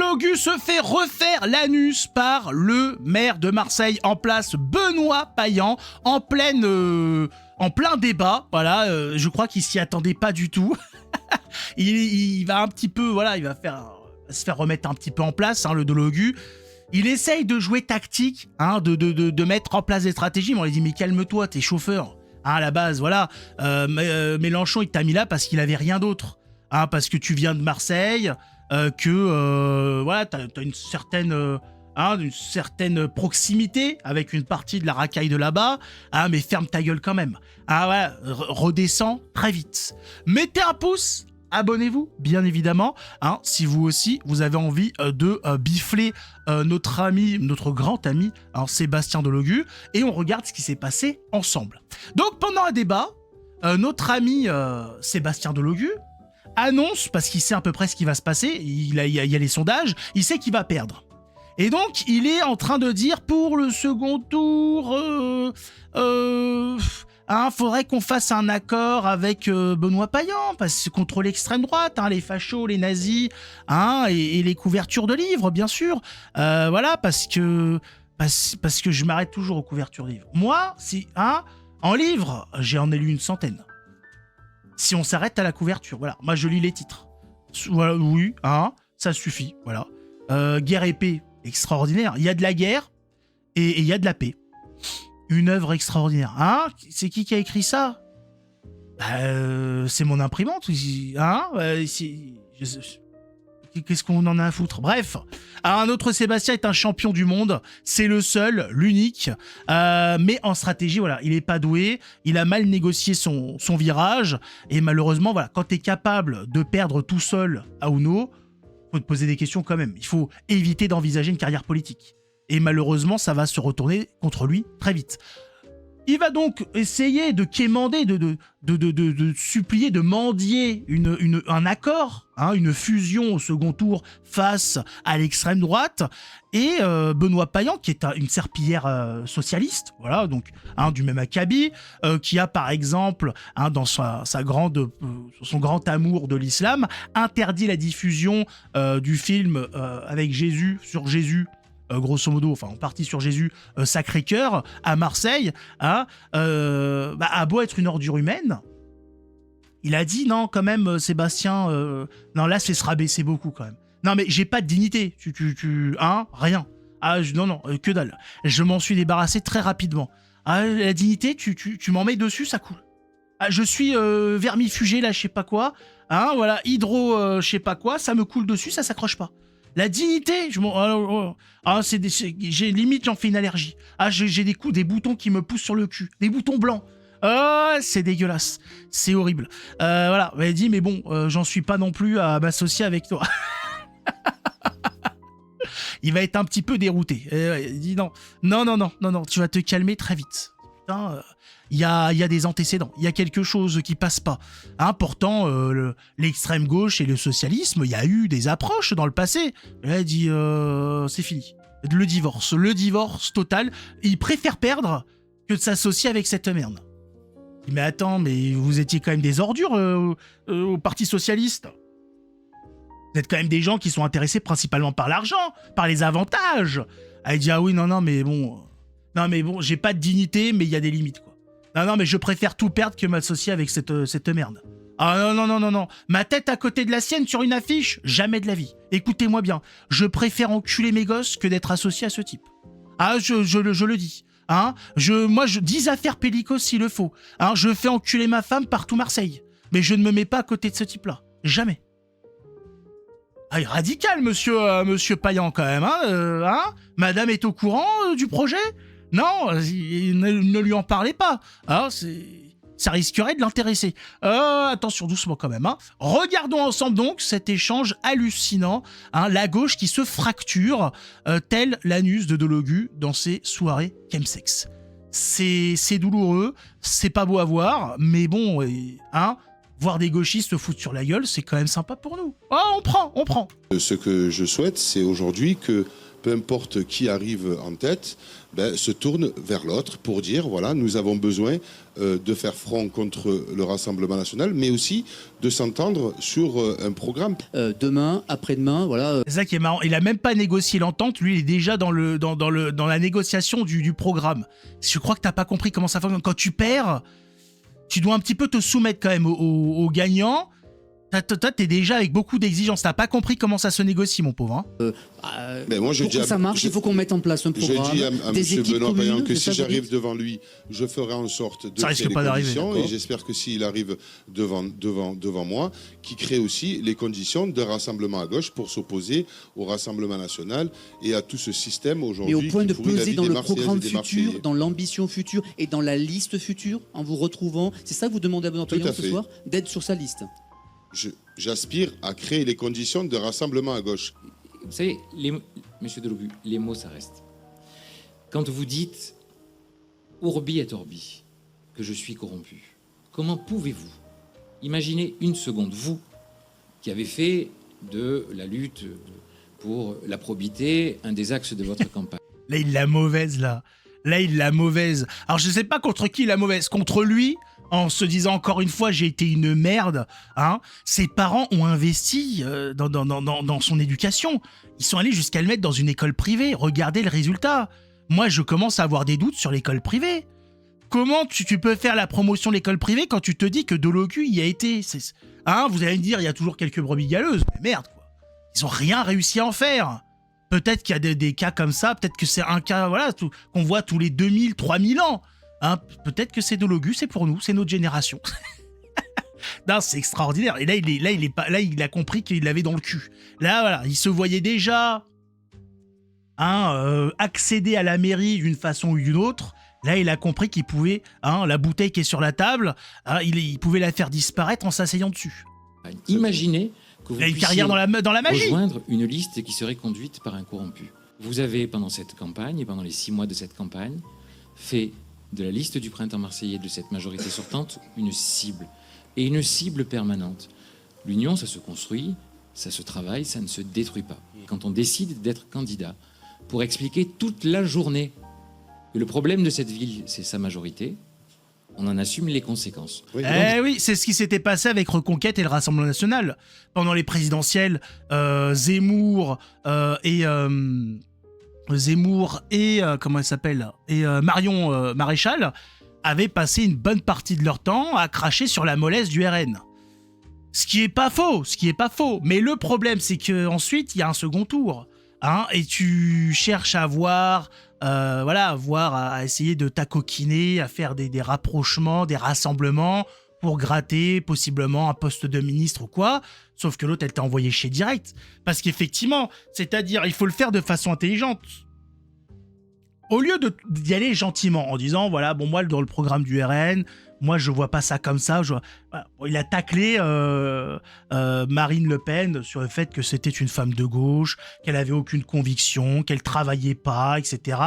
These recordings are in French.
Delogu se fait refaire l'anus par le maire de Marseille en place, Benoît Payan, en plein débat. Voilà, je crois qu'il s'y attendait pas du tout. il va un petit peu, voilà, il va se faire remettre un petit peu en place, hein, le Delogu. Il essaye de jouer tactique, hein, de mettre en place des stratégies. Mais on lui dit, mais calme-toi, t'es chauffeur. Hein, à la base, voilà. Mélenchon, il t'a mis là parce qu'il avait rien d'autre. Hein, parce que tu viens de Marseille, voilà, t'as une certaine proximité avec une partie de la racaille de là-bas. Ah, mais ferme ta gueule quand même. Ah ouais, redescends très vite. Mettez un pouce, abonnez-vous, bien évidemment, hein, si vous aussi, vous avez envie de bifler notre grand ami, hein, Sébastien Delogu, et on regarde ce qui s'est passé ensemble. Donc, pendant un débat, notre ami Sébastien Delogu annonce, parce qu'il sait à peu près ce qui va se passer, il y a les sondages, il sait qu'il va perdre. Et donc, il est en train de dire, pour le second tour, faudrait qu'on fasse un accord avec Benoît Payan, parce que contre l'extrême droite, hein, les fachos, les nazis, hein, et les couvertures de livres, bien sûr. Voilà, parce que je m'arrête toujours aux couvertures de livres. Moi, en livre, j'en ai lu une centaine. Si on s'arrête à la couverture, voilà. Moi, je lis les titres. Voilà, oui, hein, ça suffit, voilà. Guerre et paix, extraordinaire. Il y a de la guerre et il y a de la paix. Une œuvre extraordinaire. Hein, c'est qui a écrit ça? C'est mon imprimante. Hein, qu'est-ce qu'on en a à foutre? Bref, un autre Sébastien est un champion du monde. C'est le seul, l'unique. Mais en stratégie, voilà, il est pas doué. Il a mal négocié son virage. Et malheureusement, voilà, quand t'es capable de perdre tout seul à Uno, faut te poser des questions quand même. Il faut éviter d'envisager une carrière politique. Et malheureusement, ça va se retourner contre lui très vite. Il va donc essayer de quémander, de supplier, de mendier un accord, hein, une fusion au second tour face à l'extrême droite. Et Benoît Payan, qui est une serpillière socialiste, voilà, donc du même acabit, qui a par exemple, dans son grand amour de l'islam, interdit la diffusion du film avec Jésus, sur Jésus, grosso modo, enfin en partie sur Jésus, Sacré-Cœur, à Marseille, hein, a beau être une ordure humaine, il a dit non quand même, Sébastien, non là c'est se rabaisser beaucoup quand même. Non mais j'ai pas de dignité, rien. Non, que dalle. Je m'en suis débarrassé très rapidement. La dignité, tu m'en mets dessus, ça coule. Je suis vermifugé là, je sais pas quoi, hein, voilà, hydro, je sais pas quoi, ça me coule dessus, ça s'accroche pas. La dignité, j'ai limite, j'en fais une allergie. J'ai des boutons qui me poussent sur le cul, des boutons blancs. C'est dégueulasse, c'est horrible. Voilà, elle dit mais bon, j'en suis pas non plus à m'associer avec toi. Il va être un petit peu dérouté. Il dit non, tu vas te calmer très vite. Putain, il y a des antécédents, il y a quelque chose qui passe pas. Hein, pourtant, l'extrême gauche et le socialisme, il y a eu des approches dans le passé. Là, il dit, c'est fini. Le divorce total. Il préfère perdre que de s'associer avec cette merde. Mais attends, mais vous étiez quand même des ordures au Parti socialiste. Vous êtes quand même des gens qui sont intéressés principalement par l'argent, par les avantages. Il dit, ah oui, non, mais bon, j'ai pas de dignité, mais il y a des limites, quoi. Non, mais je préfère tout perdre que m'associer avec cette merde. Ah non. Ma tête à côté de la sienne sur une affiche, jamais de la vie. Écoutez-moi bien, je préfère enculer mes gosses que d'être associé à ce type. Ah, je le dis. Hein, je 10 affaires pellicos s'il le faut. Hein, je fais enculer ma femme partout Marseille. Mais je ne me mets pas à côté de ce type-là. Jamais. Ah, radical, monsieur Payan, quand même. Hein, Madame est au courant du projet? Non, ne lui en parlez pas. Ah, ça risquerait de l'intéresser. Attention, doucement quand même. Hein. Regardons ensemble donc cet échange hallucinant. Hein, la gauche qui se fracture, tel l'anus de Delogu dans ses soirées chemsex. C'est douloureux, c'est pas beau à voir, mais bon, voir des gauchistes se foutre sur la gueule, c'est quand même sympa pour nous. Oh, on prend. Ce que je souhaite, c'est aujourd'hui que peu importe qui arrive en tête, se tourne vers l'autre pour dire, voilà, nous avons besoin de faire front contre le Rassemblement national, mais aussi de s'entendre sur un programme. Demain, après-demain, voilà. C'est ça qui est marrant. Il a même pas négocié l'entente. Lui, il est déjà dans la négociation du programme. Je crois que t'as pas compris comment ça fonctionne. Quand tu perds, tu dois un petit peu te soumettre quand même aux gagnants. Toi, t'es déjà avec beaucoup d'exigences. T'as pas compris comment ça se négocie, mon pauvre. Mais moi, pour que ça marche, il faut qu'on mette en place un programme. Je dis à des M. équipes Benoît communes, Payan que si j'arrive devant lui, je ferai en sorte de Ça créer risque les pas d'arriver, conditions. d'accord. Et j'espère que s'il arrive devant moi, qu'il crée aussi les conditions d'un rassemblement à gauche pour s'opposer au Rassemblement national et à tout ce système aujourd'hui. Mais au point qui de pourrit la peser vie dans des le Marseillaises programme et des futur, Marseillais. dans l'ambition future et dans la liste future, en vous retrouvant. C'est ça que vous demandez à Benoît Tout Payan à ce fait. soir, d'être sur sa liste. J'aspire à créer les conditions de rassemblement à gauche. Vous savez, monsieur Delogu, les mots, ça reste. Quand vous dites Urbi et Orbi, que je suis corrompu, comment pouvez-vous imaginer une seconde, vous, qui avez fait de la lutte pour la probité un des axes de votre campagne? Là, il l'a mauvaise, là. Là, il l'a mauvaise. Alors, je sais pas contre qui il l'a mauvaise. Contre lui, en se disant encore une fois, j'ai été une merde. Hein. Ses parents ont investi dans son éducation. Ils sont allés jusqu'à le mettre dans une école privée. Regardez le résultat. Moi, je commence à avoir des doutes sur l'école privée. Comment tu peux faire la promotion de l'école privée quand tu te dis que Delogu y a été? Hein, vous allez me dire, il y a toujours quelques brebis galeuses. Mais merde, quoi. Ils ont rien réussi à en faire. Peut-être qu'il y a des cas comme ça, peut-être que c'est un cas voilà, qu'on voit tous les 2000, 3000 ans. Hein, peut-être que c'est Delogu, c'est pour nous, c'est notre génération. Non, c'est extraordinaire. Et là, il a compris qu'il l'avait dans le cul. Là, voilà, il se voyait déjà accéder à la mairie d'une façon ou d'une autre. Là, il a compris qu'il pouvait, la bouteille qui est sur la table, il pouvait la faire disparaître en s'asseyant dessus. Imaginez que vous Il a une puissiez carrière dans la magie. rejoindre une liste qui serait conduite par un corrompu. Vous avez, pendant cette campagne, et pendant les 6 mois de cette campagne, fait de la liste du printemps marseillais de cette majorité sortante une cible. Et une cible permanente. L'union, ça se construit, ça se travaille, ça ne se détruit pas. Quand on décide d'être candidat, pour expliquer toute la journée que le problème de cette ville, c'est sa majorité, on en assume les conséquences. Oui, Oui, c'est ce qui s'était passé avec Reconquête et le Rassemblement national. Pendant les présidentielles, Zemmour et comment elle s'appelle, et Marion Maréchal avaient passé une bonne partie de leur temps à cracher sur la mollesse du RN. Ce qui est pas faux. Mais le problème, c'est que ensuite il y a un second tour, et tu cherches à voir, à essayer de t'acoquiner, à faire des rapprochements, des rassemblements pour gratter possiblement un poste de ministre ou quoi. Sauf que l'autre, elle t'a envoyé chez direct. Parce qu'effectivement, c'est-à-dire, il faut le faire de façon intelligente. Au lieu d'y aller gentiment, en disant, voilà, bon, moi, dans le programme du RN, moi, je vois pas ça comme ça. Voilà. Bon, il a taclé Marine Le Pen sur le fait que c'était une femme de gauche, qu'elle avait aucune conviction, qu'elle travaillait pas, etc.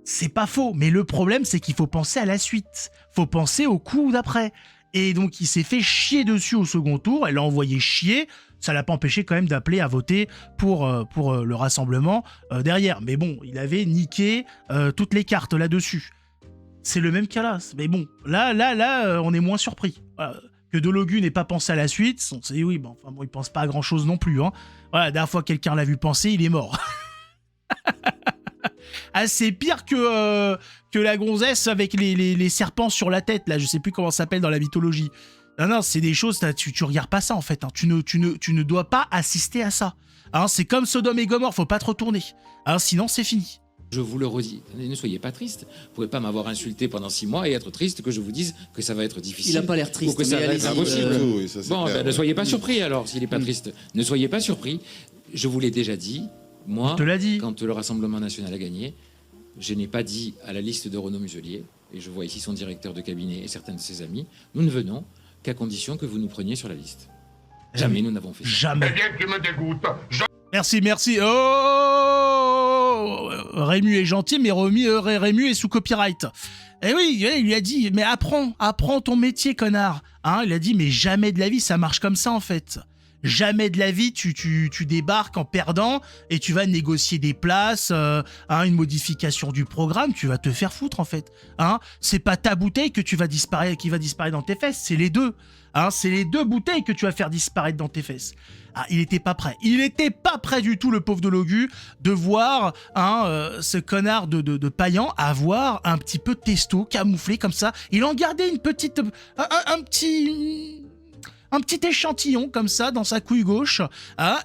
C'est pas faux, mais le problème, c'est qu'il faut penser à la suite. Faut penser au coup d'après. Et donc, il s'est fait chier dessus au second tour. Elle l'a envoyé chier. Ça l'a pas empêché quand même d'appeler à voter pour le rassemblement derrière. Mais bon, il avait niqué toutes les cartes là-dessus. C'est le même cas là. Mais bon, là, on est moins surpris. Voilà. Que Delogu n'ait pas pensé à la suite, on sait oui, bon, il pense pas à grand-chose non plus. Hein. Voilà, la dernière fois que quelqu'un l'a vu penser, il est mort. C'est pire que la gonzesse avec les serpents sur la tête, là, je sais plus comment ça s'appelle dans la mythologie. Non, c'est des choses, tu regardes pas ça en fait, hein. Tu ne dois pas assister à ça. Hein, c'est comme Sodome et Gomorrhe, faut pas te retourner. Hein, sinon c'est fini. Je vous le redis, ne soyez pas triste. Vous pouvez pas m'avoir insulté pendant 6 mois et être triste que je vous dise que ça va être difficile. Il a pas l'air triste, ou que ça mais va être allez-y, impossible. Oui, ça, c'est Bon, clair, ne soyez pas surpris alors s'il est pas triste. Ne soyez pas surpris. Je vous l'ai déjà dit. Moi, Je te l'ai dit. quand le Rassemblement national a gagné, je n'ai pas dit à la liste de Renaud Muselier, et je vois ici son directeur de cabinet et certains de ses amis, nous ne venons qu'à condition que vous nous preniez sur la liste. Jamais nous n'avons fait ça. Jamais. Eh bien, tu me dégoûtes. Merci. Oh, Rému est gentil, mais Rému est sous copyright. Eh oui, il lui a dit, mais apprends ton métier, connard. Hein, il a dit, mais jamais de la vie, ça marche comme ça, en fait. Jamais de la vie tu débarques en perdant et tu vas négocier des places, une modification du programme, tu vas te faire foutre en fait. C'est pas ta bouteille que qui va disparaître dans tes fesses, c'est les deux. C'est les deux bouteilles que tu vas faire disparaître dans tes fesses. Il était pas prêt. Il était pas prêt du tout, le pauvre de Logu, de voir ce connard de Payan avoir un petit peu de testo camouflé comme ça. Il en gardait une petite... un petit échantillon comme ça dans sa couille gauche.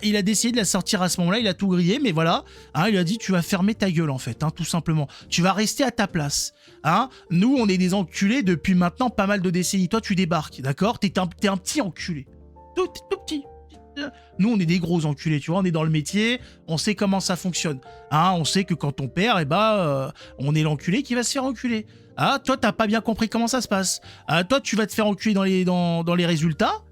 Il a décidé de la sortir à ce moment-là, il a tout grillé, mais voilà. Il a dit tu vas fermer ta gueule en fait, tout simplement. Tu vas rester à ta place. Nous, on est des enculés depuis maintenant pas mal de décennies. Toi, tu débarques, d'accord? T'es un petit enculé. Tout petit. Nous, on est des gros enculés, tu vois, on est dans le métier, on sait comment ça fonctionne. On sait que quand on perd, on est l'enculé qui va se faire enculer. Toi, t'as pas bien compris comment ça se passe. Toi, tu vas te faire enculer dans les résultats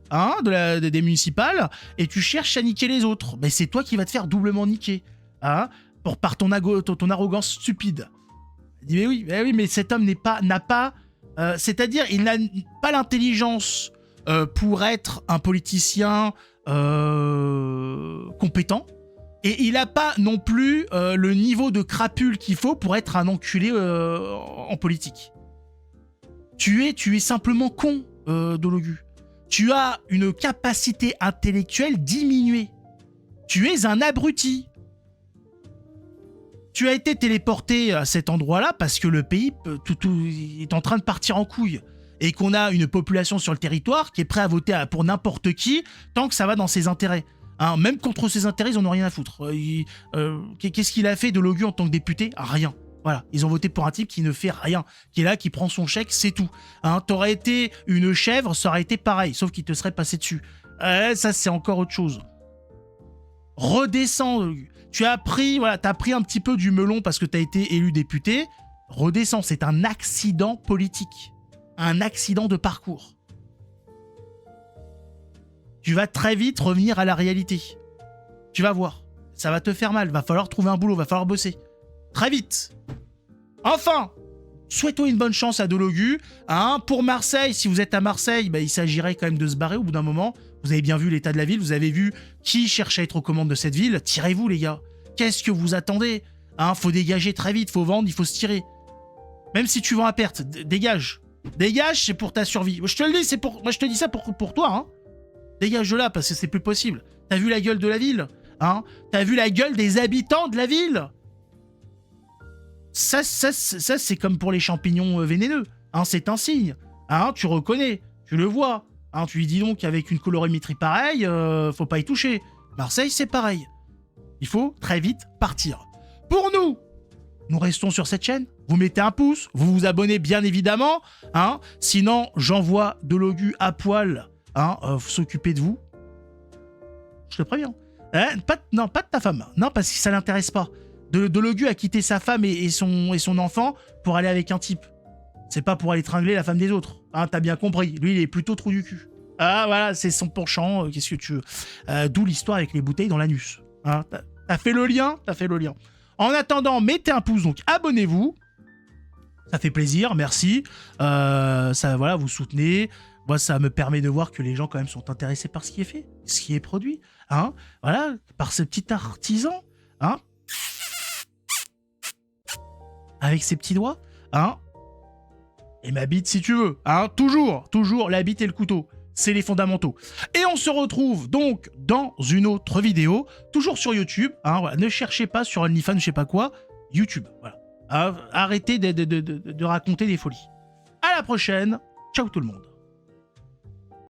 des municipales et tu cherches à niquer les autres. Mais c'est toi qui vas te faire doublement niquer. Par ton arrogance stupide. Il dit, mais oui, mais cet homme n'a pas... c'est-à-dire, il n'a pas l'intelligence pour être un politicien compétent, et il n'a pas non plus le niveau de crapule qu'il faut pour être un enculé en politique. Tu es simplement con, Dologu. Tu as une capacité intellectuelle diminuée. Tu es un abruti. Tu as été téléporté à cet endroit-là parce que le pays tout est en train de partir en couille. Et qu'on a une population sur le territoire qui est prête à voter pour n'importe qui tant que ça va dans ses intérêts. Même contre ses intérêts, ils n'en ont rien à foutre. Qu'est-ce qu'il a fait de Logu en tant que député? Rien. Voilà, ils ont voté pour un type qui ne fait rien, qui est là, qui prend son chèque, c'est tout. T'aurais été une chèvre, ça aurait été pareil, sauf qu'il te serait passé dessus. Ça, c'est encore autre chose. Redescends, Logu. T'as pris un petit peu du melon parce que t'as été élu député. Redescends, c'est un accident politique. Un accident de parcours. Tu vas très vite revenir à la réalité. Tu vas voir. Ça va te faire mal. Va falloir trouver un boulot. Va falloir bosser. Très vite. Enfin, souhaitons une bonne chance à Dologu. Pour Marseille, si vous êtes à Marseille, il s'agirait quand même de se barrer au bout d'un moment. Vous avez bien vu l'état de la ville. Vous avez vu qui cherche à être aux commandes de cette ville. Tirez-vous, les gars. Qu'est-ce que vous attendez? Faut dégager très vite. Faut vendre. Il faut se tirer. Même si tu vends à perte, dégage. Dégage, c'est pour ta survie. Je te le dis, moi je te dis ça pour toi. Dégage de là, parce que c'est plus possible. T'as vu la gueule de la ville? T'as vu la gueule des habitants de la ville? Ça c'est comme pour les champignons vénéneux. C'est un signe. Tu reconnais, tu le vois. Tu lui dis donc qu'avec une colorimétrie pareille, faut pas y toucher. Marseille, c'est pareil. Il faut très vite partir. Pour nous restons sur cette chaîne. Vous mettez un pouce, vous vous abonnez bien évidemment. Sinon, j'envoie Dologu à poil s'occuper de vous. Je te préviens. Pas de ta femme. Non, parce que ça l'intéresse pas. Dologu a quitté sa femme et son enfant pour aller avec un type. C'est pas pour aller tringler la femme des autres. T'as bien compris. Lui, il est plutôt trou du cul. Voilà, c'est son penchant. Qu'est-ce que tu veux? D'où l'histoire avec les bouteilles dans l'anus. T'as fait le lien? En attendant, mettez un pouce, donc abonnez-vous. Ça fait plaisir, merci. Voilà, vous soutenez. Moi, ça me permet de voir que les gens quand même sont intéressés par ce qui est fait, ce qui est produit. Voilà, par ce petit artisan. Avec ses petits doigts. Et ma bite si tu veux. Toujours la bite et le couteau. C'est les fondamentaux. Et on se retrouve donc dans une autre vidéo, toujours sur YouTube. Voilà. Ne cherchez pas sur OnlyFans, je sais pas quoi. YouTube, voilà. Arrêtez de raconter des folies. À la prochaine. Ciao tout le monde.